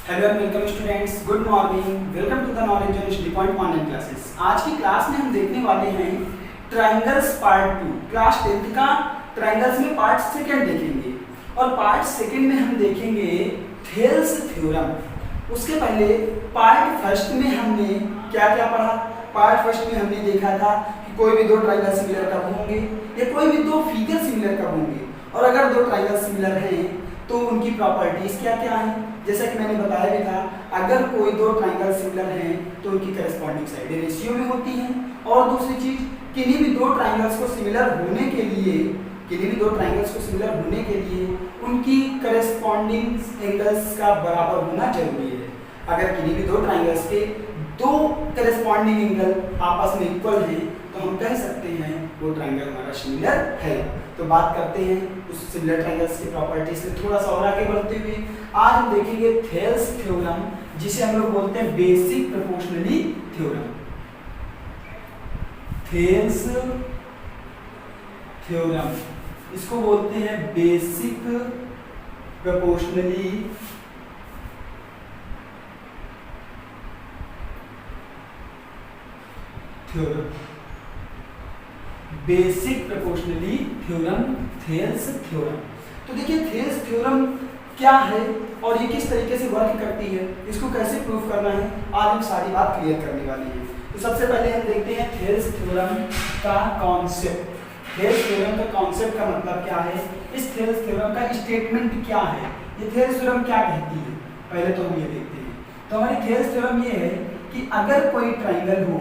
Hello and welcome students, good morning, welcome to the knowledge journey study point online classes. आज की class में हम देखने वाले हैं ट्रायंगल्स पार्ट 2। क्लास 10th का ट्रायंगल्स में पार्ट सेकंड देखेंगे और पार्ट सेकंड में हम देखेंगे थेल्स थ्योरम। उसके पहले पार्ट फर्स्ट में हमने क्या क्या पढ़ा। पार्ट फर्स्ट में हमने देखा था कि कोई भी दो ट्रायंगल सिमिलर कब होंगे या कोई भी दो फिगर सिमिलर कब होंगे, और अगर दो ट्रायंगल सिमिलर हैं तो उनकी प्रॉपर्टीज क्या क्या हैं। जैसा कि मैंने बताया भी था, अगर कोई दो ट्रायंगल सिमिलर हैं तो उनकी करस्पॉन्डिंग साइडें रेशियो में होती हैं। और दूसरी चीज, किन्हीं भी दो ट्रायंगल्स को सिमिलर होने के लिए उनकी करस्पॉन्डिंग एंगल्स का बराबर होना जरूरी है। अगर किन्हीं भी दो ट्रायंगल्स के दो करस्पॉन्डिंग एंगल आपस में इक्वल हैं तो हम कह सकते हैं वो ट्रायंगल हमारा सिमिलर है। तो बात करते हैं उस सिमिलर ट्रायंगल्स की प्रॉपर्टीज से थोड़ा सा और आगे बढ़ते हुए आज हम देखेंगे थेल्स थ्योरम, जिसे हम लोग बोलते हैं basic proportionally theorem. Thales theorem, इसको बोलते हैं basic proportionally theorem. Basic proportionally theorem, Thales theorem. तो देखिए थेल्स थ्योरम क्या है और ये किस तरीके से वर्क करती है, इसको कैसे प्रूव करना है, आज हम सारी बात क्लियर करने वाले हैं। तो सबसे पहले हम देखते हैं थेल्स थ्योरम का कॉन्सेप्ट। थेल्स थ्योरम का कॉन्सेप्ट का मतलब क्या है, इस थेल्स थ्योरम का स्टेटमेंट क्या है, ये थेल्स थ्योरम क्या कहती है, पहले तो हम ये देखते हैं। तो हमारी थेल्स थ्योरम ये है कि अगर कोई ट्रायंगल हो,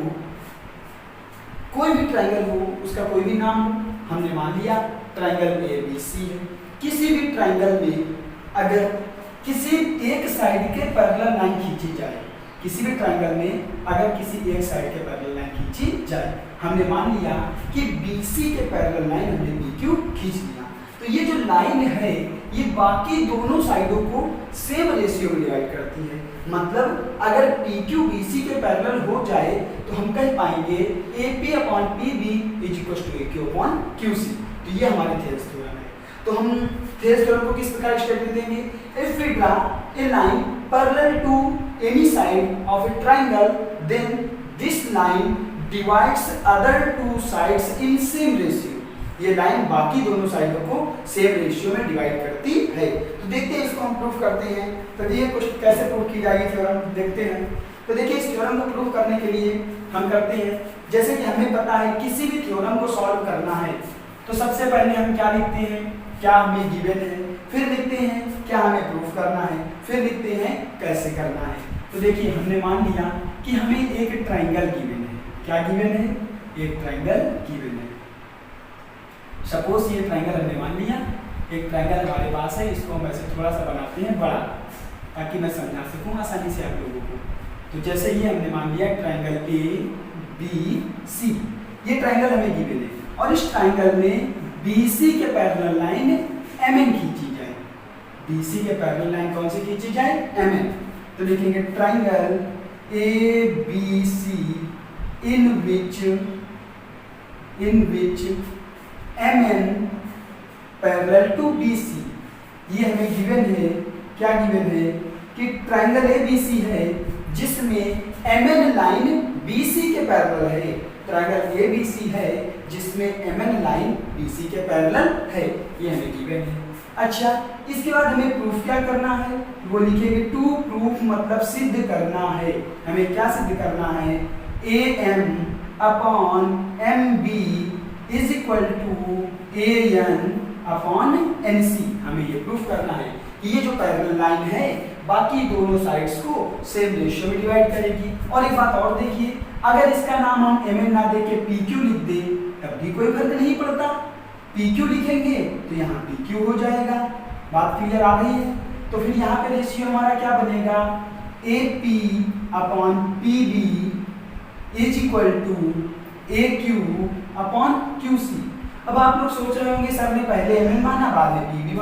कोई भी ट्रायंगल हो, उसका कोई भी नाम हो, हमने मान लिया ट्रायंगल ABC है। किसी भी ट्रायंगल में अगर किसी एक साइड के पैरेलल लाइन खींची जाए, किसी भी ट्रायंगल में अगर किसी एक साइड के पैरेलल लाइन खींची जाए, हमने मान लिया कि BC के पैरेलल लाइन हमने BQ खींच लिया, तो ये जो लाइन है ये बाकी दोनों साइडों को सेम रेशियो में डिवाइड करती है। मतलब अगर PQ BC के पैरेलल हो जाए तो हम कह पाएंगे AP/PB = AQ/QC। तो ये हमारी थेल्स थ्योरम है। तो हम थेल्स थ्योरम को किस प्रकार स्टेटमेंट देंगे, if we draw a line parallel to any side of a triangle then this line divides other two sides in same ratio. ये लाइन बाकी दोनों साइडों को सेम रेशियो में डिवाइड करती है। तो देखते हैं इसको हम प्रूफ करते हैं। तो ये कुछ कैसे प्रूफ की जाएगी थ्योरम, देखते हैं। तो देखिए इस थ्योरम को प्रूफ करने के लिए हम करते हैं, जैसे कि हमें पता है किसी भी थ्योरम को सॉल्व करना है तो सबसे पहले हम क्या लिखते हैं, क्या हमें गिवन है, फिर लिखते हैं क्या हमें प्रूफ करना है, फिर लिखते हैं कैसे करना है। तो देखिए हमने मान लिया कि हमें एक ट्रायंगल गिवन है। क्या गिवन है, एक ट्रायंगल गिवन है। सपोज ये ट्रायंगल हमने मान लिया, एक ट्रायंगल हमारे पास है, इसको हम ऐसे थोड़ा सा बनाते हैं बड़ा ताकि मैं समझा सकूं आसानी से आप लोगों को। तो जैसे ये हमने मान लिया ट्रायंगल ABC, ये ट्रायंगल हमें गिवन है और इस ट्रायंगल में BC के पैरेलल लाइन MN खींची जाए। BC के पैरेलल लाइन कौन सी खींची जाए, MN। तो लिखेंगे triangle ABC in which MN parallel to BC। ये हमें गिवन है, क्या गिवन है कि ट्रायंगल ABC है जिसमें MN लाइन BC के पैरेलल है। ट्रायंगल ABC है जिसमें MN लाइन BC के पैरेलल है, ये हमें गिवन है। अच्छा, इसके बाद हमें प्रूफ क्या करना है, वो लिखेंगे टू प्रूफ, मतलब सिद्ध करना है। हमें क्या सिद्ध करना है, AM/MB = AN/NC। हमें ये प्रूफ करना है कि ये जो पैरेलल लाइन है बाकी दोनों साइड्स को सेम रेशियो में डिवाइड करेगी। और एक बात और देखिए, अगर इसका नाम हम MN ना दे के PQ लिख दें तब भी कोई फर्क नहीं पड़ता। PQ लिखेंगे तो यहाँ PQ हो जाएगा। बात क्लियर आ रही है। तो फिर यहाँ पे रेशियो हमारा क्या बनेगा, AP/PB = AQ/QC। अब आप लोग सोच रहे होंगे सर ने पहले MN माना, बाद में PQ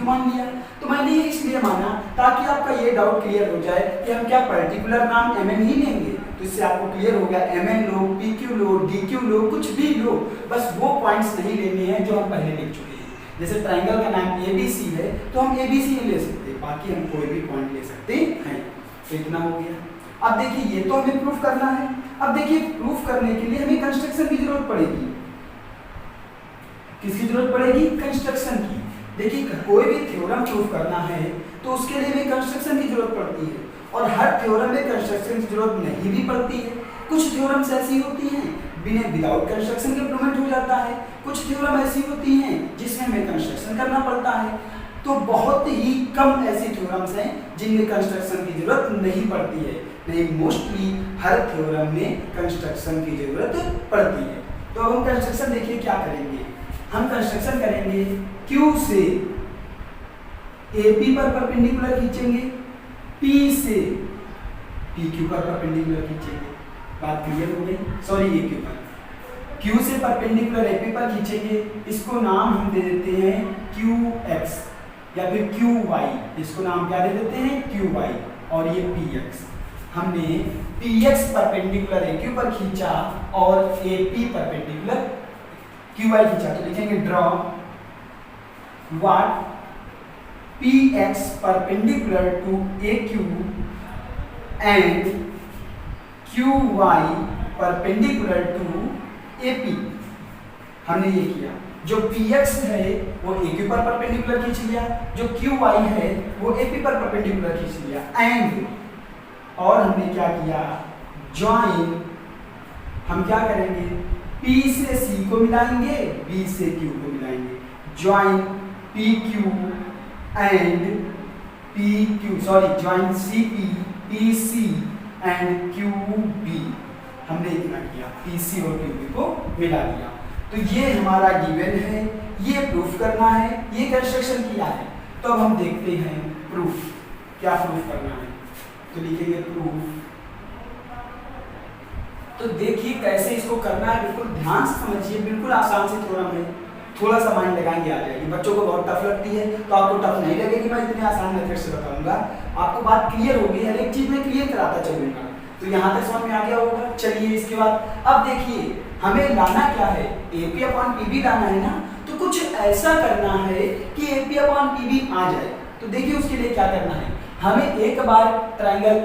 मान लिया। तो मैंने ये इसलिए माना ताकि आपका ये डाउट क्लियर हो जाए कि हम क्या पर्टिकुलर नाम MN ही लेंगे। तो इससे आपको क्लियर हो गया, MN लो, PQ लो, DQ लो, कुछ भी लो, बस वो पॉइंट्स नहीं लेने हैं जो हम पहले लिख चुके हैं। जैसे ट्राइंगल का नाम ABC है तो हम ABC ही ले सकते हैं, बाकी हम कोई भी पॉइंट ले सकते हैं। तो इतना हो गया। अब देखिए ये तो हमें प्रूफ करना है। अब देखिए प्रूफ करने के लिए हमें कंस्ट्रक्शन की जरूरत पड़ेगी। किसकी जरूरत पड़ेगी? कंस्ट्रक्शन की। देखिए कोई भी थ्योरम प्रूफ करना है तो उसके लिए हमें कंस्ट्रक्शन की जरूरत पड़ती है, और हर थ्योरम में कंस्ट्रक्शन की जरूरत नहीं भी पड़ती है। कुछ थ्योरम्स ऐसी होती हैं विदाउट कंस्ट्रक्शन के प्रूवमेंट हो जाता है, कुछ थ्योरम ऐसी होती हैं जिसमें हमें कंस्ट्रक्शन करना पड़ता है। तो बहुत ही कम ऐसी थ्योरम्स हैं जिनमें कंस्ट्रक्शन की जरूरत नहीं पड़ती है, नहीं मोस्टली हर थ्योरम में कंस्ट्रक्शन की जरूरत पड़ती है। तो अब हम कंस्ट्रक्शन देखिए क्या करेंगे। हम कंस्ट्रक्शन करेंगे Q से AP पर परपेंडिकुलर खींचेंगे, P से PQ पर परपेंडिकुलर खींचेंगे। बात क्लियर हो गई? सॉरी AQ पर, Q से परपेंडिकुलर AP पर खींचेंगे, इसको नाम हम दे देते हैं QX या फिर QY, इसको नाम क्या दे देते हैं? QY, और ये PX। हमने PX परपेंडिकुलर AQ पर खींचा और AP परपेंडिकुलर QY खींचा, तो लिखेंगे draw what PX perpendicular to AQ and QY perpendicular to AP। हमने ये किया, जो PX है वो AQ पर परपेंडिकुलर खींच लिया, जो QY है वो AP पर परपेंडिकुलर खींच लिया, एंड और हमने क्या किया? ज्वाइन। हम क्या करेंगे? P से C को मिलाएंगे, B से Q को मिलाएंगे, join PQ and PQ, sorry join CP PC and QB। हमने इतना किया, PC और QB को मिला दिया। तो ये हमारा गिवन है, ये प्रूफ करना है, ये कंस्ट्रक्शन किया है। तो अब हम देखते हैं प्रूफ, क्या प्रूफ करना है। तो लिखेंगे प्रूफ। तो देखिए कैसे इसको करना है, बिल्कुल ध्यान से समझिए, बिल्कुल आसान से थ्योरम है, थोड़ा सा माइंड लगाएंगे आ जाएगी। बच्चों को बहुत टफ लगती है तो आपको टफ नहीं लगेगी, मैं इतने आसान मेथड से बताऊंगा, आपको बात क्लियर होगी, हर एक चीज में क्लियर कराता चलूंगा। तो यहाँ तक समझ में आ गया होगा। चलिए इसके बाद अब देखिए हमें लाना क्या है? AP अपॉन PB लाना है ना, तो कुछ ऐसा करना है कि AP अपॉन PB आ जाए। तो देखिए उसके लिए क्या करना है, हमें एक बार ट्रायंगल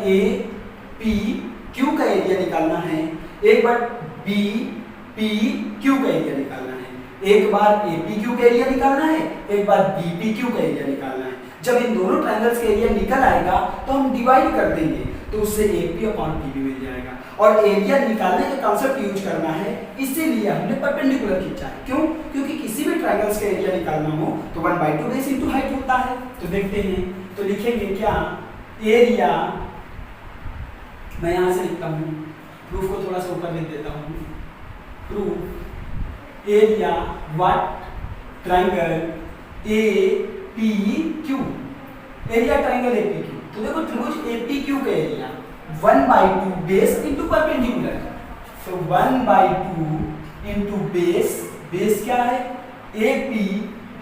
APQ का एरिया निकालना है, एक बार BPQ का एरिया निकालना है, एक बार APQ का एरिया निकालना है, एक बार BPQ का एरिया निकालना है। जब इन दोनों ट्रायंगल्स का एरिया निकल आएगा तो हम डिवाइड कर देंगे, तो उससे AP अपॉन PB मिल जाएगा। और एरिया निकालने का कांसेप्ट यूज करना है, इसीलिए हमने परपेंडिकुलर खींचा है। क्यों? क्योंकि किसी भी ट्रायंगल्स का एरिया निकालना हो तो 1/2 बेस इनटू हाइट होता है। तो देखते हैं, तो लिखेंगे क्या? एरिया, मैं यहां से लिखता हूं, प्रूफ को थोड़ा सा ऊपर लिख देता हूं। Proof area what triangle APQ, area triangle APQ। तो देखो त्रिभुज APQ का एरिया 1/2 बेस इंटू परपेंडिकुलर, तो 1/2 इंटू बेस, बेस क्या है? AP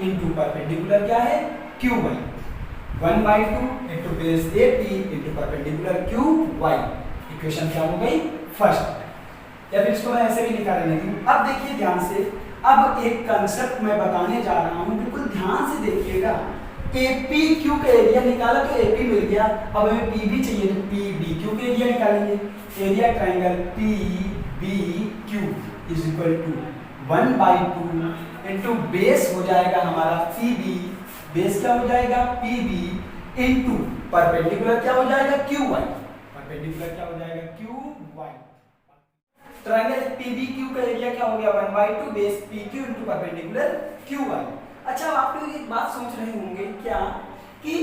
इंटू परपेंडिकुलर क्या है? QY। 1/2 into base AP into perpendicular QY। Equation क्या हो गई? फर्स्ट। या फिर इसको मैं ऐसे भी लिखा रहने दूं। अब देखिए ध्यान से, अब एक कंसेप्ट मैं बताने जा रहा हूं, बिल्कुल ध्यान से देखिएगा। APQ का एरिया निकाला तो AP मिल गया, अब हमें PB चाहिए तो PBQ का एरिया निकालेंगे। Area triangle PBQ is equal to 1/2 into base हो जाएगा हमारा PB, बेस क्या हो जाएगा? PB इंटू परपेंडिकुलर क्या हो जाएगा? QY, परपेंडिकुलर क्या हो जाएगा? QY। ट्रायंगल PBQ का एरिया क्या हो गया? 1/2 base PQ into perpendicular QY। अच्छा आप लोग एक बात सोच रहे होंगे क्या कि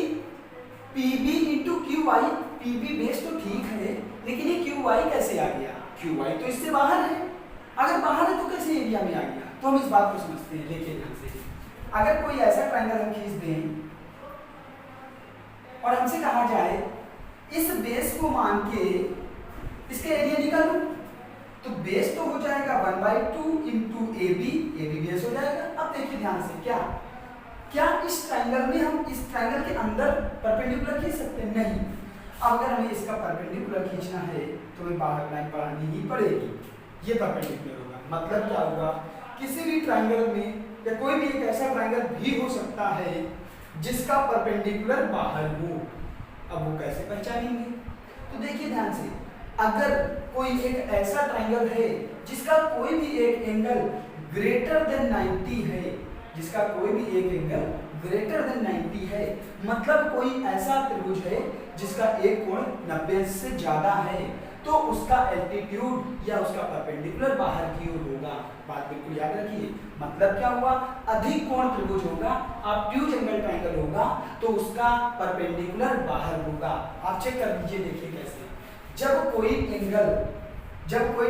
PB into QY, PB base तो ठीक है लेकिन ये QY कैसे आ गया? QY तो इससे बाहर है, अगर बाहर है तो कैसे एरिया में आ गया? तो हम इस बात को समझते हैं। देखिए ध्यान से, अगर कोई ऐसा ट्रायंगल हम खींच दें और हमसे कहा जाए इस बेस को मान के इसका एरिया निकालो, तो बेस तो हो जाएगा 1/2 इंटू AB बेस हो जाएगा। अब देखिए ध्यान से, क्या इस ट्रायंगल में हम इस ट्रायंगल के अंदर परपेंडिकुलर खींच सकते हैं? नहीं। अब अगर हमें इसका परपेंडिकुलर खींचना है तो हमें बाहर लाइन बढ़ानी ही पड़ेगी, ये परपेंडिकुलर होगा। मतलब क्या होगा? किसी भी ट्रायंगल में या कोई भी एक ऐसा ट्रायंगल भी हो सकता है जिसका परपेंडिकुलर बाहर हो। अब वो कैसे पहचानेंगे? तो देखिए ध्यान से, अगर कोई एक ऐसा ट्राइंगल है जिसका कोई भी एक एंगल ग्रेटर देन 90 है, जिसका कोई भी एक एंगल ग्रेटर देन 90 है, मतलब कोई ऐसा त्रिभुज है जिसका एक कोण 90 से ज्यादा है, तो उसका एल्टीट्यूड या उसका परपेंडिकुलर बाहर की ओर होगा। बात बिल्कुल याद रखिए, मतलब क्या हुआ, अधिक कोण त्रिभुज होगा, ऑब्ट्यूज एंगल ट्राइंगल होगा, तो उसका परपेंडिकुलर बाहर होगा। आप चेक कर लीजिए, देखिए कैसे, जब कोई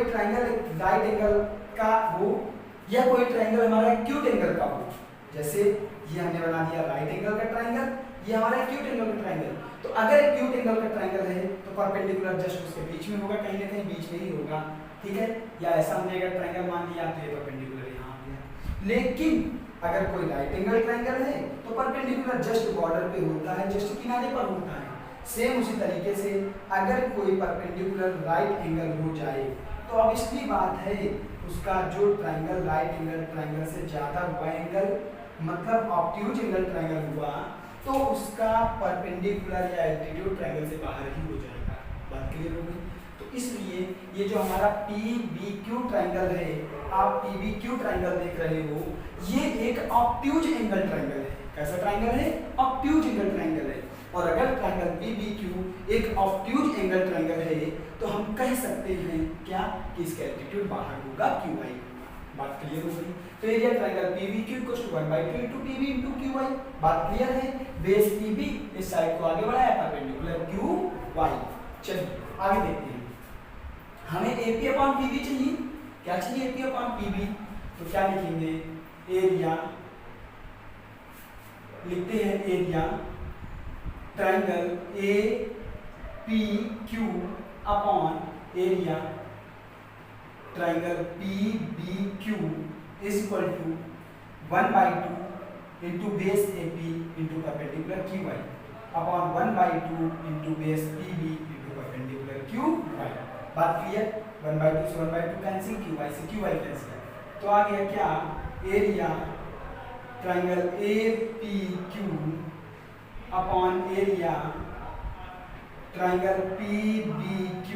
ट्राइंगल एक राइट एंगल का हो या कोई ट्राइंगल हमारा एक्यूट एंगल का हो, जैसे ये हमने बना दिया राइट एंगल का ट्राइंगल, ये हमारा एक्यूट एंगल का ट्राइंगल, तो अगर एक्यूट एंगल का ट्राइंगल है तो परपेंडिकुलर जस्ट उसके बीच में होगा, कहीं ना कहीं बीच में ही होगा, ठीक है। या ऐसा हमने अगर ट्राइंगल मान लिया तो ये परपेंडिकुलर यहाँ आ गया। लेकिन अगर कोई राइट एंगल ट्राइंगल है तो परपेंडिकुलर जस्ट बॉर्डर पे होता है, जस्ट किनारे पर होता है। सेम उसी तरीके से अगर कोई परपेंडिकुलर राइट एंगल हो जाए तो ऑब्वियसली बात है उसका जो ट्राइंगल राइट एंगल ट्राइंगल से ज्यादा हुआ एंगल, मतलब ऑब्ट्यूज एंगल ट्राइंगल हुआ, तो उसका परपेंडिकुलर या एल्टीट्यूड ट्राइंगल से बाहर ही हो जाएगा। बात क्लियर हो गई? तो इसलिए ये जो हमारा PBQ ट्राइंगल है, आप PBQ ट्राइंगल देख रहे हो, ये एक ऑब्ट्यूज एंगल ट्राइंगल है। कैसा ट्राइंगल है? ऑब्ट्यूज एंगल ट्राइंगल है। और अगर ट्राइंगल PBQ एक ऑब्ट्यूज एंगल ट्राइंगल है तो हम कह सकते हैं क्या कि इसका एल्टीट्यूड बाहर होगा, QY। बात क्लियर हो गई? तो area triangle PBQ = 1/2 × PB × QY। बात क्लियर है? बेस PB इस साइड को आगे बढ़ाया, परपेंडिकुलर QY। चलिए आगे देखते हैं, हमें AP/PB चाहिए। क्या चाहिए? AP/PB। तो क्या लिखेंगे? एरिया, लिखते हैं area triangle APQ upon area triangle PBQ is equal to 1/2 into base AP into perpendicular QY upon 1/2 into base PB into perpendicular QY। बात क्लियर? 1/2 से 1/2 कैंसिल, QY से QY कैंसिल, तो आ गया क्या? Area triangle APQ upon area triangle PBQ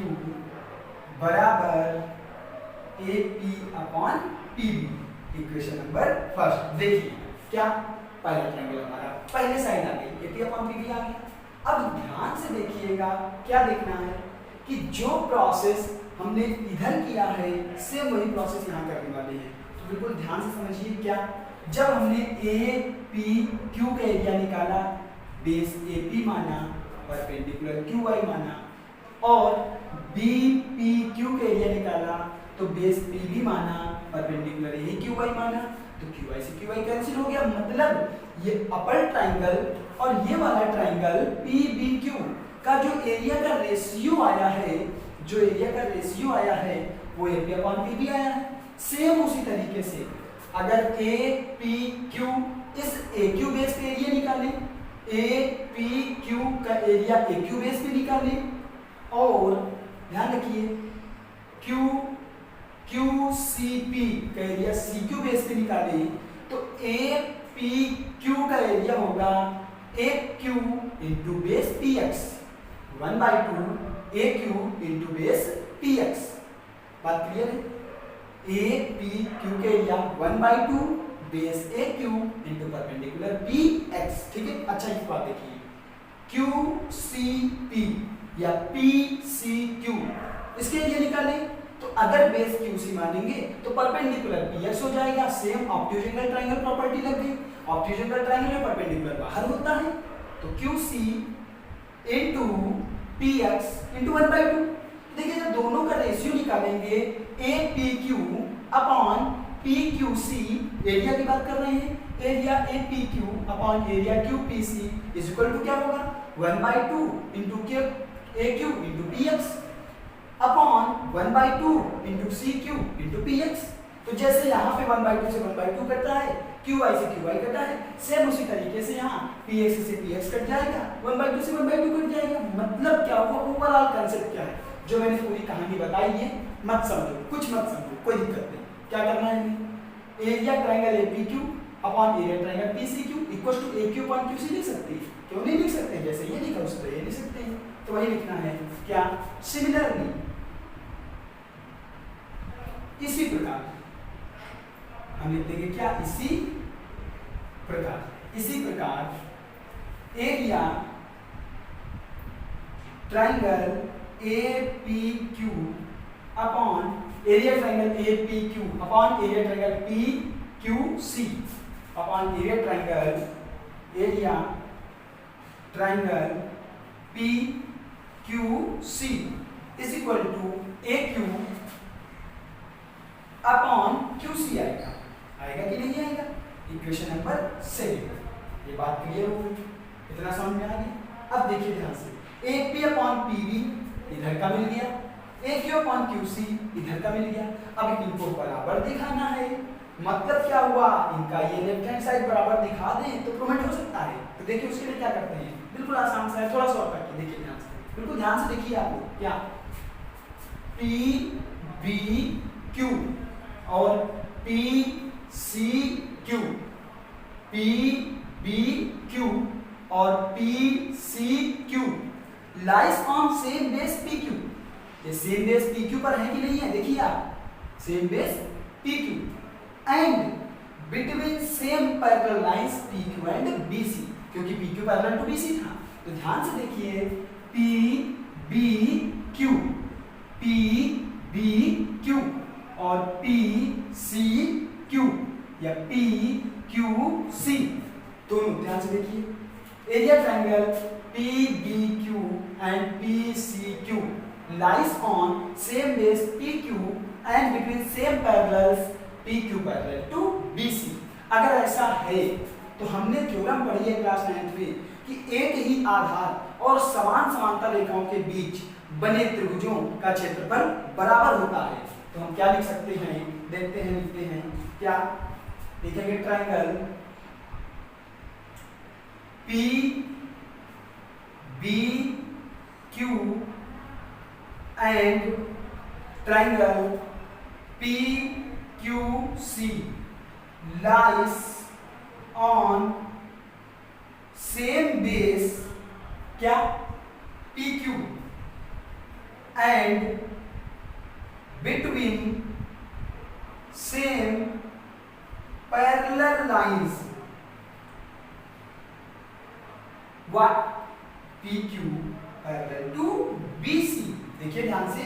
बराबर AP/PB। Equation number first. देखिए क्या, पहला ट्राइंगल हमारा पहले साइड आ गई, AP/PB आ गया। अब ध्यान से देखिएगा, क्या देखना है कि जो प्रोसेस हमने इधर किया है सेम वही प्रोसेस यहाँ करने वाले हैं। तो बिल्कुल ध्यान से समझिए, क्या, जब हमने APQ का एरिया निकाला, बेस AP माना, परपेंडिकुलर QY माना, और BPQ का एरिया निकाला तो बेस PB माना, परपेंडिकुलर AQY माना, तो QY से QY कैंसिल हो गया। मतलब ये अपर ट्राइंगल और ये वाला ट्राइंगल PBQ का जो एरिया का रेशियो आया है, वो AP/PB आया है। सेम उसी तरीके से अगर APQ इस AQ बेस पे एरिया निकालें, APQ का एरिया AQ बेस पे निकालें, और ध्यान रखिए QCP का एरिया CQ बेस पे निकालें, तो APQ का एरिया होगा AQ into base PX, 1/2 AQ into base PX। बात क्लियर है? APQ के area 1/2 base AQ into perpendicular PX। ठीक है, अच्छा एक बात देखिए, QCP या PCQ इसके एरिया निकालें, तो अगर बेस QC मानेंगे तो परपेंडिकुलर PX हो जाएगा। Same obtuse angle triangle property लग गई, ऑब्ट्यूज एंगल ट्राइंगल में परपेंडिकुलर बाहर होता है, तो QC इंटू PX इंटू 1/2। देखिए जब दोनों का रेशियो निकालेंगे, APQ अपॉन PQC, एरिया की बात कर रहे हैं, area APQ upon area QPC is equal to क्या होगा? 1/2 into AQ into PX upon 1/2 into CQ into PX। तो जैसे यहाँ पे 1/2 से 1/2 कटता है, QY से QY कटा है, सेम उसी तरीके से यहाँ PX से PX कट जाएगा, 1/2 से 1/2 कट जाएगा। मतलब क्या हुआ? ओवरऑल कंसेप्ट क्या है, जो मैंने पूरी कहानी बताई है, मत समझो, कुछ मत समझो, कोई दिक्कत नहीं। क्या करना है हमें? Area triangle APQ upon area triangle PCQ equal to AQ upon QC लिख सकते हैं। क्यों नहीं लिख सकते? जैसे ये लिखा उस तरह ये लिख सकते हैं। तो वही लिखना है क्या, सिमिलरली, इसी प्रकार। हम लिख देंगे क्या, इसी प्रकार। इसी प्रकार area triangle APQ upon area triangle APQ upon area triangle PQC upon area triangle PQC is equal to AQ upon QC आएगा। आएगा कि नहीं आएगा? Equation number 7। ये बात क्लियर हो गई? इतना समझ में आ गया? अब देखिए ध्यान से, AP अपॉन PB इधर का मिल गया, AQ अपॉन QC इधर का मिल गया। अब इनको बराबर दिखाना है, मतलब क्या हुआ, इनका ये लेफ्ट हैंड साइड बराबर दिखा दें तो प्रूव हो सकता है। तो देखिए उसके लिए क्या करते हैं, बिल्कुल आसान सा है, थोड़ा सा और करके देखिए ध्यान से, बिल्कुल ध्यान से देखिए। आपको क्या, PBQ और PCQ, PBQ और PCQ lies on same base PQ। ये सेम बेस PQ पर है कि नहीं है, देखिए आप, same base PQ and between same parallel lines PQ and BC, क्योंकि PQ पैरेलल टू BC था। तो ध्यान से देखिए, PBQ और PCQ या PQC दोनों, ध्यान से देखिए, area triangle PBQ and PCQ lies on same base PQ and between same parallels PQ parallel to BC। अगर ऐसा है तो हमने थ्योरम पढ़ी है क्लास 9th में कि एक ही आधार और समान समांतर रेखाओं के बीच बने त्रिभुजों का क्षेत्रफल बराबर होता है। तो हम क्या लिख सकते हैं, देखते हैं, लिखते हैं क्या, लिखेंगे triangle PBQ and triangle PQC lies on same base क्या, PQ and between same parallel lines what, PQ parallel to BC। देखिए ध्यान से,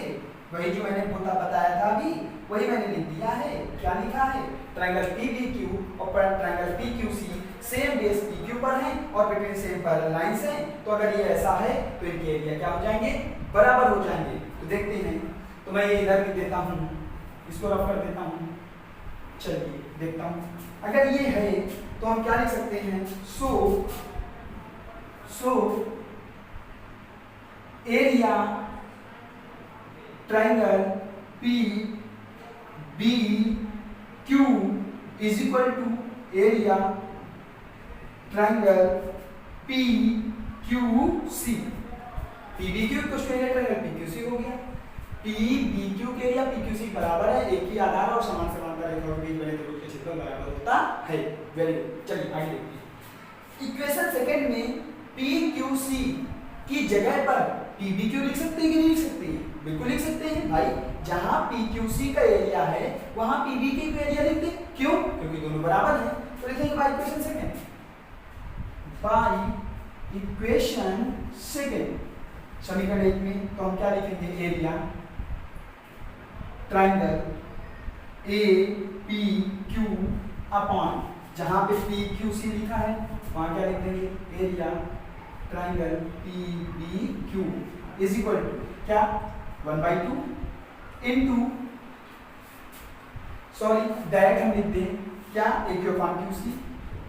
वही जो मैंने बताया था अभी, वही मैंने लिख दिया है। क्या लिखा है, ट्रायंगल PBQ और triangle PQC same base PQ पर है और बिटवीन सेम पैरेलल लाइंस हैं। तो अगर ये ऐसा है तो इनके एरिया क्या हो जाएंगे, बराबर हो जाएंगे। तो देखते हैं, तो मैं ये इधर लिख देता हूँ, इसको रफ कर देता हूँ। चलिए देखता हूँ, अगर ये है तो हम क्या लिख सकते हैं, so area triangle PBQ is equal to area triangle PQC। PBQ को एरिया ट्रायंगल PQC हो गया। PBQ के एरिया PQC बराबर है, एक ही आधार और समान समांतर रेखाओं के बीच बने त्रिभुज के क्षेत्रफल बराबर होता है। वेरी गुड, चलिए आगे देखते हैं। इक्वेशन सेकंड में PQC की जगह पर PBQ लिख सकते हैं कि नहीं लिख सकते हैं, बिल्कुल लिख सकते हैं भाई। जहां PQC का एरिया है वहां PBQ का एरिया लिख दे, क्यों, क्योंकि दोनों बराबर हैं। तो लिखेंगे by equation second, by equation second समीकरण 1 में। तो हम क्या लिखेंगे, एरिया ट्रायंगल APQ अपॉन, जहां पे PQC लिखा है वहां क्या लिख देंगे, area triangle PBQ is equal to क्या, 1/2 इनटू, सॉरी डायरेक्ट हम लिख दें क्या, AQ upon QC,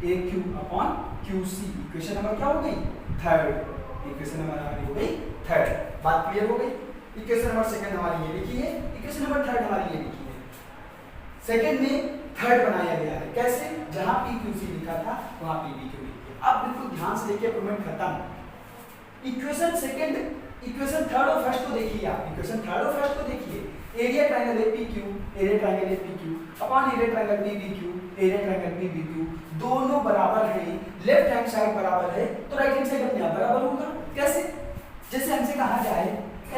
AQ upon QC। Equation number क्या हो गई, थर्ड। इक्वेशन नंबर हमारी हो गई थर्ड। बात क्लियर हो गई। इक्वेशन नंबर सेकंड हमारी ये लिखी है, इक्वेशन नंबर थर्ड हमारी ये लिखी है। सेकंड में थर्ड बनाया गया है, कैसे, जहां PQC लिखा था वहां PBQ लिख दिया। अब बिल्कुल ध्यान से देखिए, प्रूवमेंट खत्म। इक्वेशन सेकंड, इक्वेशन थर्ड और फर्स्ट को देखिए आप, इक्वेशन थर्ड और फर्स्ट को देखिए। Area triangle APQ, area triangle APQ upon area triangle PBQ, area triangle PBQ दोनों बराबर हैं, लेफ्ट हैंड साइड बराबर है तो राइट हैंड साइड अपने आप बराबर होगा। कैसे, जैसे हमसे कहा जाए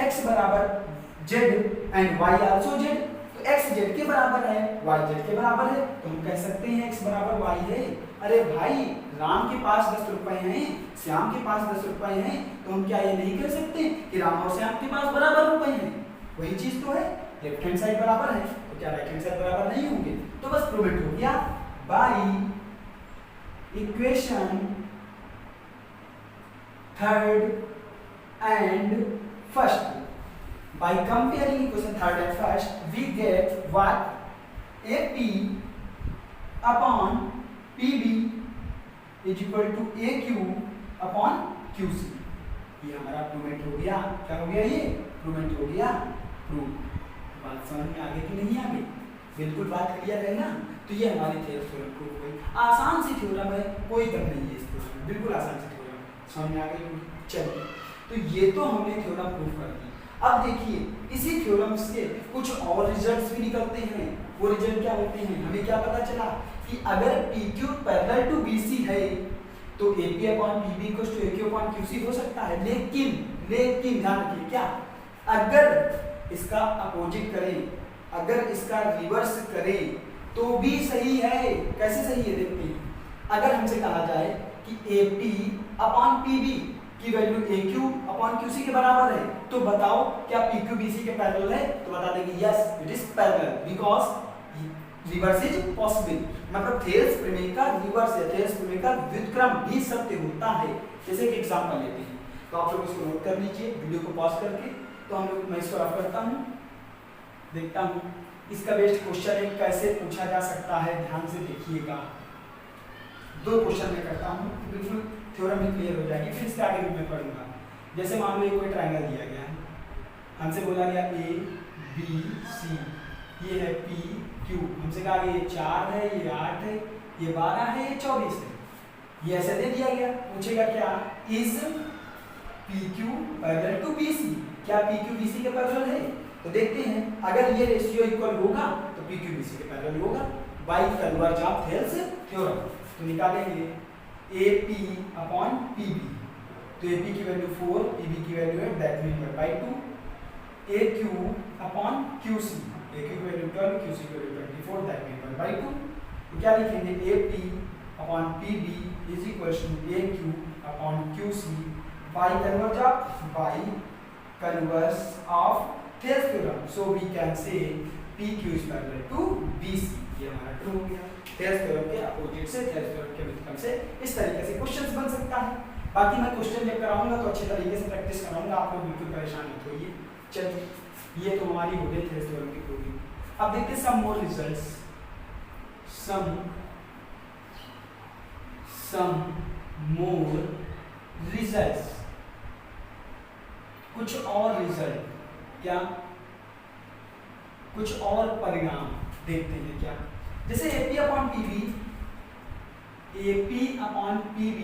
x बराबर z and y also z, तो x z के बराबर है, y z के बराबर है, तो हम कह सकते हैं x बराबर y है। अरे भाई राम के पास 10 रुपए हैं, श्याम के पास 10 रुपए हैं, तो हम क्या ये नहीं कह सकते कि राम और श्याम के पास बराबर रुपए हैं? वही चीज तो है, लेफ्ट हैंड साइड बराबर है तो क्या राइट हैंड साइड बराबर नहीं होंगे? तो बस प्रूव हो गया by equation third and first. By comparing equation third and first, we get what AP upon PB is equal to AQ upon QC। ये हमारा प्रूवमेंट हो गया। क्या हो गया? ये प्रूवमेंट हो गया। प्रूव। बात समझ में आगे कि नहीं आगे? बिल्कुल बात क्लियर है ना? तो ये हमारी थ्योरम प्रूव हो गई। आसान सी थ्योरम है, कोई दम नहीं है इस थ्योरम में, बिल्कुल आसान सी थ्योरम। समझ में आ गई? चलिए, तो ये तो हमने थ्योरम प्रूव कर दी। अब देखिए इसी थ्योरम्स के कुछ और रिजल्ट्स भी निकलते हैं। वो रिजल्ट क्या होते हैं? हमें क्या पता चला कि अगर PQ पैरेलल टू BC है तो AP upon PB equals to AQ upon QC हो सकता है। लेकिन ध्यान रखिए, क्या अगर इसका अपोजिट करें, अगर इसका रिवर्स करें तो भी सही है। कैसे सही है देखते हैं। अगर हमसे कहा जाए कि AP अपॉन PB की वैल्यू AQ अपॉन QC के बराबर है, तो बताओ क्या PQ BC के पैरेलल है? तो बता देंगे yes it is parallel because reverse is possible. मतलब थेल्स प्रमेय का रिवर्स है, थेल्स प्रमेय का व्युत्क्रम भी सत्य होता है। जैसे एक एग्जांपल लेते हैं, तो आप लोग इसको नोट कर लीजिए वीडियो को पॉज करके। तो हम लोग, मैं इसको रफ करता हूँ, देखता हूँ इसका बेस्ट क्वेश्चन है कैसे पूछा जा सकता है। ध्यान से देखिएगा, दो क्वेश्चन मैं करता हूँ, बिल्कुल थ्योरम भी क्लियर हो जाएगी, फिर इसके आगे भी मैं पढ़ूंगा। जैसे मान लो कोई ट्रायंगल दिया गया है, हमसे बोला गया A B C, ये है P Q, हमसे कहा गया ये 4 है, ये 8 है, ये 12 है, ये 24 है, ये ऐसे दे दिया गया। पूछेगा क्या is PQ parallel to BC, क्या PQ BC के पैरेलल है? तो देखते हैं, अगर ये रेशियो इक्वल होगा तो PQ BC के पैरेलल होगा by converse of Thales theorem. तो निकालेंगे AP अपॉन PB, तो AP की वैल्यू 4, PB की वैल्यू है that mean by 2, AQ upon QC, AQ की वैल्यू 12, QC की वैल्यू 24 दैट मीन बाय 2। तो क्या लिखेंगे AP upon PB is equal to AQ upon QC by converse of Thales theorem. So we can say PQ is parallel to BC। ये हमारा true हो गया। Thales theorem के opposite से, Thales theorem के व्युत्क्रम से इस तरीके से क्वेश्चंस बन सकता है। बाकी मैं क्वेश्चन जब कराऊंगा तो अच्छे तरीके से प्रैक्टिस कराऊंगा, आप लोग बिल्कुल परेशान मत होइए। चलिए, ये तो हमारी हो गई थेल्स थ्योरम की प्रूविंग। अब देखते हैं सम मोर रिजल्ट्स, सम मोर रिजल्ट्स, कुछ और रिजल्ट, क्या कुछ और परिणाम देखते हैं क्या। जैसे AP अपॉन PB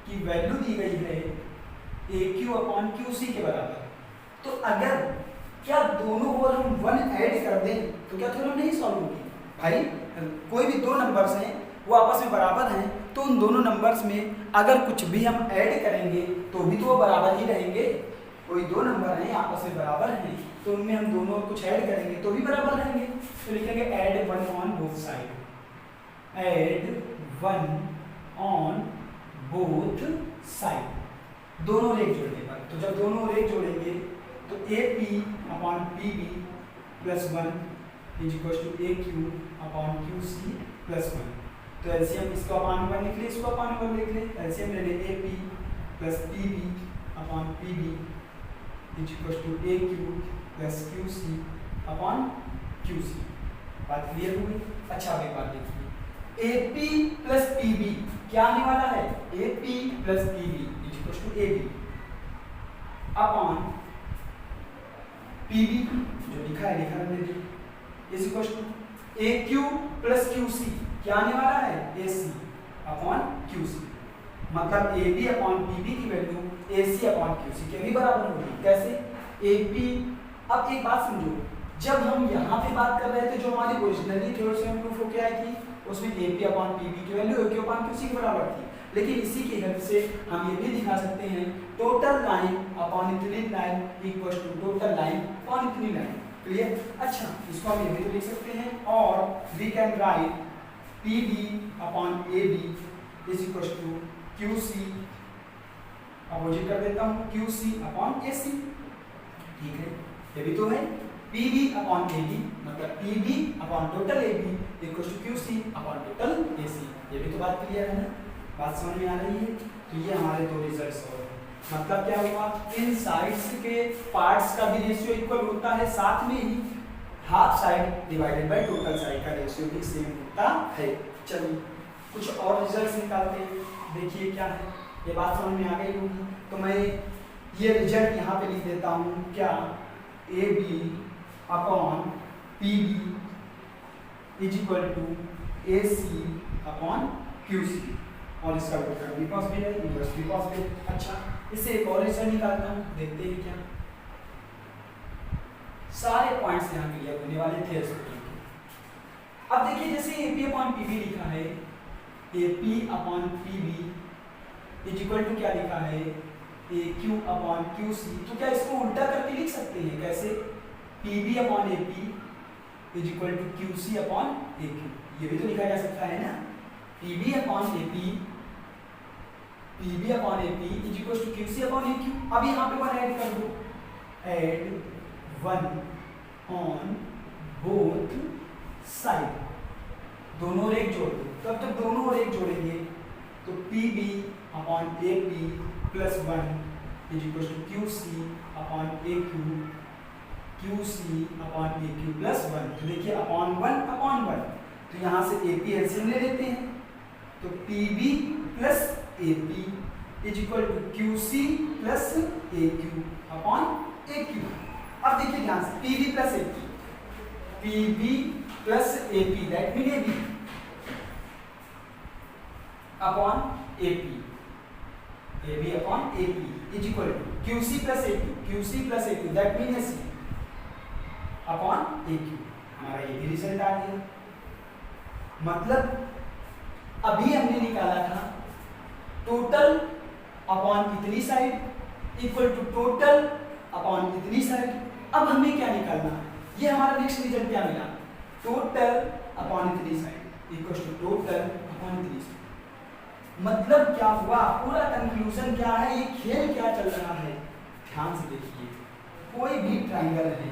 की वैल्यू दी गई है AQ अपॉन QC के बराबर, तो अगर क्या दोनों ओर हम 1 ऐड कर दें तो क्या थ्योरम नहीं सॉल्व होगी? भाई कोई भी दो नंबर्स हैं वो आपस में बराबर हैं, तो उन दोनों नंबर्स में अगर कुछ भी हम ऐड करेंगे तो भी तो वो बराबर ही रहेंगे। कोई दो नंबर हैं आपस में बराबर हैं, तो उनमें हम दोनों कुछ ऐड करेंगे तो भी बराबर रहेंगे। तो लिखेंगे add 1 on both side, add 1 on both side, दोनों रेख जोड़ने पर। तो जब दोनों रेख जोड़ेंगे तो AP upon PB plus 1 is equal to AQ upon QC plus 1। तो एलसीएम इसको अपॉन 1 लिख ले, इसको अपॉन 1 लिख ले, एलसीएम ले ले AP plus PB upon PB is equal to AQ plus QC upon QC। बात क्लियर हो गई? अच्छा, अब एक बात देखिए, AP प्लस PB क्या आने वाला है? AP plus PB is equal to AB upon PB जो लिखा है हमने is equal to AQ plus QC क्या आने वाला है? AC upon QC। मतलब AB अपॉन PB की वैल्यू AC अपॉन QC के भी बराबर होगी। कैसे? AP, अब एक बात समझो, जब हम यहाँ पे बात कर रहे थे जो हमारी ओरिजिनली थ्योरम प्रूफ होके आई थी उसमें AP अपॉन PB की वैल्यू AQ अपॉन QC के बराबर थी। लेकिन इसी की हेल्प से हम ये भी दिखा सकते हैं टोटल लाइन अपॉन इतनी line equal to total line upon इतनी लाइन। क्लियर? अच्छा, इसको हम ये भी तो लिख सकते हैं और we can write PD upon AB is equal to QC, opposite कर देता हूँ, QC अपॉन AC। ठीक है, ये भी तो है PB अपॉन AB मतलब PB upon total AB equal to QC upon total AC। ये भी तो बात क्लियर है ना? बात समझ में आ रही है? तो ये हमारे दो रिजल्ट्स और हैं। मतलब क्या हुआ, इन साइड्स के पार्ट्स का भी रेशियो इक्वल होता है, साथ में ही half side divided by total side का रेशियो भी सेम होता है। चलिए कुछ और रिजल्ट्स निकालते हैं, देखिए क्या है। ये बात समझ में आ गई होगी, तो मैं ये रिजल्ट यहाँ पे लिख देता हूँ, क्या AB upon PB is equal to AC upon QC, और इसका उत्तर भी पॉसिबल है, इनवर्स भी पॉसिबल। अच्छा, इससे एक और रिजल्ट निकालता हूँ, देखते हैं क्या। सारे पॉइंट्स यहाँ क्लियर होने वाले थे इसके। अब देखिए जैसे AP अपॉन PB लिखा है, AP upon PB is equal to क्या लिखा है, AQ अपॉन QC। तो क्या इसको उल्टा करके लिख सकते हैं? कैसे? PB upon AP is equal to QC upon AQ, ये भी तो लिखा जा सकता है ना। PB upon AP is equal to QC upon AQ। अब यहाँ पे 1 ऐड कर दो, ऐड 1 ऑन बोथ साइड, दोनों और एक जोड़ दो। तब तक दोनों और एक जोड़ेंगे तो PB upon AP plus 1 is equal to QC upon AQ, QC upon AQ plus 1। तो देखिए अपॉन 1 अपॉन 1, तो यहाँ से AP एलसीएम ले लेते हैं, तो PB plus AP is equal to QC plus AQ upon AQ। अब देखिए ध्यान से PB plus AP, PB plus AP that mean AB upon AP, AB upon AP is equal to QC plus AQ, QC plus AQ that mean AC upon AQ। हमारा ये भी result आ गया। मतलब अभी हमने निकाला था टोटल अपॉन इतनी side equal to total upon इतनी साइड। अब हमें क्या निकालना है, ये हमारा नेक्स्ट रिजल्ट क्या मिला, टोटल अपॉन इतनी side equal to total upon इतनी साइड। मतलब क्या हुआ, पूरा कंक्लूजन क्या है, ये खेल क्या चल रहा है, ध्यान से देखिए। कोई भी ट्राइंगल है,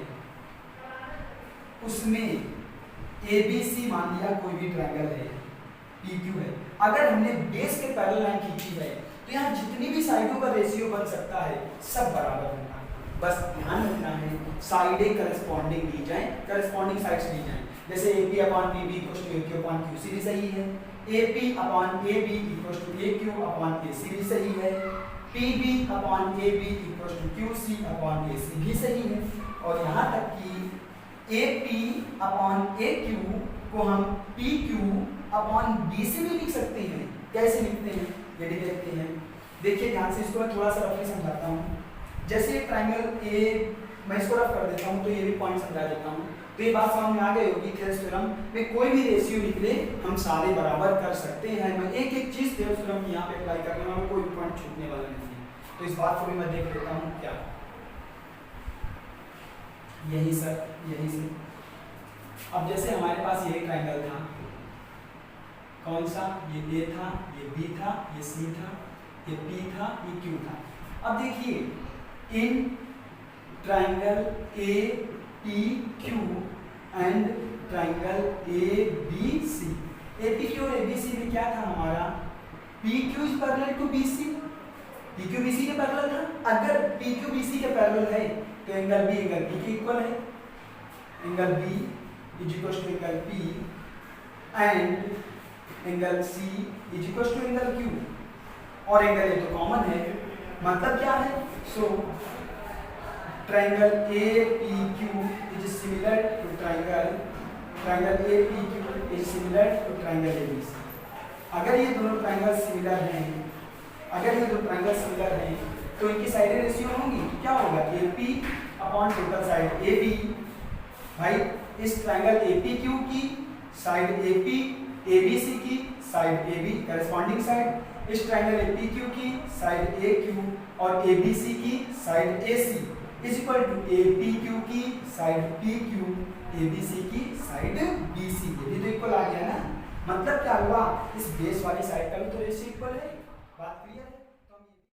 उसमें ABC मान लिया, कोई भी ट्राइंगल है, PQ है, अगर हमने बेस के पैरेलल लाइन खींची है तो यहाँ जितनी भी साइडों का रेशियो बन सकता है सब बराबर होगा। बस ध्यान रखना है साइडें करस्पॉन्डिंग ली जाए, करस्पॉन्डिंग साइड्स ली जाए। जैसे AP upon PB equal to AQ upon QC भी सही है, AP upon AB equal to AQ upon AC भी सही है, PB upon AB equal to QC upon AC भी सही है, और यहाँ तक कि AP अपॉन AQ को हम PQ अपॉन BC भी लिख सकते हैं। कैसे लिखते हैं ये भी देखते हैं। देखिए ध्यान से, इसको मैं थोड़ा सा रफली समझाता हूँ। जैसे ट्राइंगल A, मैं इसको रफ कर देता हूँ तो ये भी पॉइंट समझा देता हूँ, तो ये बात समझ में आ गई होगी। थेल्स थ्योरम में कोई भी रेशियो निकले हम सारे बराबर कर सकते हैं। मैं एक एक चीज थेल्स थ्योरम की यहाँ पे अप्लाई करने वाला, कोई भी पॉइंट छूटने वाला नहीं है। तो इस बात को भी मैं देख लेता हूँ क्या, यही सर, यही से। अब जैसे हमारे पास ये ट्राइंगल था, कौन सा, ये A था, ये B था, ये C था, ये P था, ये Q था। अब देखिए इन triangle APQ and triangle ABC, APQ और ABC में क्या था हमारा, PQ is parallel to BC, PQ BC के पैरेलल था। अगर PQ BC के पैरेलल है तो एंगल B एंगल P के इक्वल है, angle B is equal to angle P and angle C is equal to angle Q, और angle A तो कॉमन है। मतलब क्या है, so triangle APQ is similar to triangle APQ is similar to triangle ABC। अगर ये दोनों triangle similar हैं, अगर ये दो ट्राइंगल सिमिलर हैं तो इनकी साइडें रेशियो होंगी, तो क्या होगा, AP अपॉन टोटल साइड AB। भाई इस ट्राइंगल APQ की साइड AP, ABC की साइड AB करस्पॉन्डिंग साइड, इस ट्रायंगल APQ की साइड AQ और ABC की side AC is equal to APQ की साइड PQ ABC की साइड BC। ये भी तो इक्वल आ गया ना। मतलब क्या हुआ, इस बेस वाली साइड का भी तो रेशियो इक्वल है। बात क्लियर है।